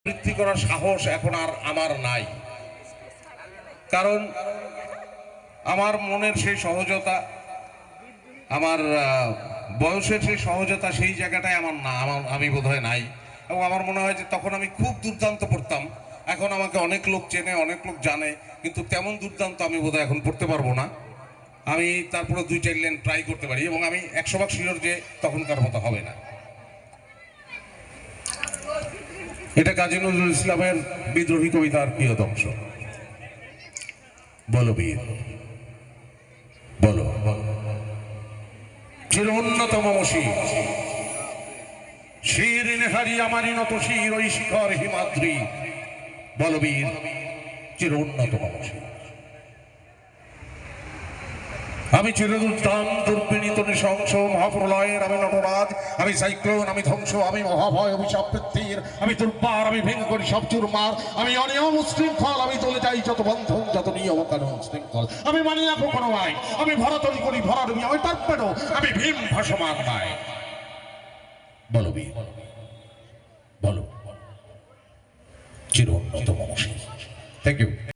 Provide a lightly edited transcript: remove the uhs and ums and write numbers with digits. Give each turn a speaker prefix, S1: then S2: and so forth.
S1: বৃদ্ধি করার সাহস এখন আর আমার নাই, কারণ আমার মনের সেই সহজতা, আমার বয়সের সেই সহজতা, সেই জায়গাটায় আমার না, আমি বোধহয় নাই। এবং আমার মনে হয় যে তখন আমি খুব দুর্দান্ত পড়তাম, এখন আমাকে অনেক লোক চেনে, অনেক লোক জানে, কিন্তু তেমন দুর্দান্ত আমি বোধহয় এখন পড়তে পারবো না। আমি তারপরে 2-4 লাইন ট্রাই করতে পারি, এবং আমি 100% শিওর যে তখনকার মতো হবে না। এটা কাজী নজরুল ইসলামের বিদ্রোহী কবিতার প্রিয়দংশ। বলো বীর, বলো চির অন্যতম মসি শির নেহারি আমারি নত শির ওই শিখর হিমাদ্রি। বলো বীর, চির অন্যতম মসি। আমি চিরদুর্দান দুর্বিনীত নৃশংস মহাপ্রলয়ের, আমি নটরাজ, আমি সাইক্লোন, আমি ধ্বংস, আমি মহাভয় অভিশাপ বৃদ্ধির, আমি দুর্বার, আমি ভেঙে করি সব চুরমার, আমি অনিয়ম উশৃঙ্খল, আমি চলে যাই যত বন্ধন, যত নিয়ম কানুন শৃঙ্খল, আমি মানি না কখনো আই, আমি ভরাতলি করি ভরাডুবি, আমি টর্পেডো, আমি ভীম ভাসমান পাই। বলো বীর, বলো চির অন্যতম মসি। Thank you.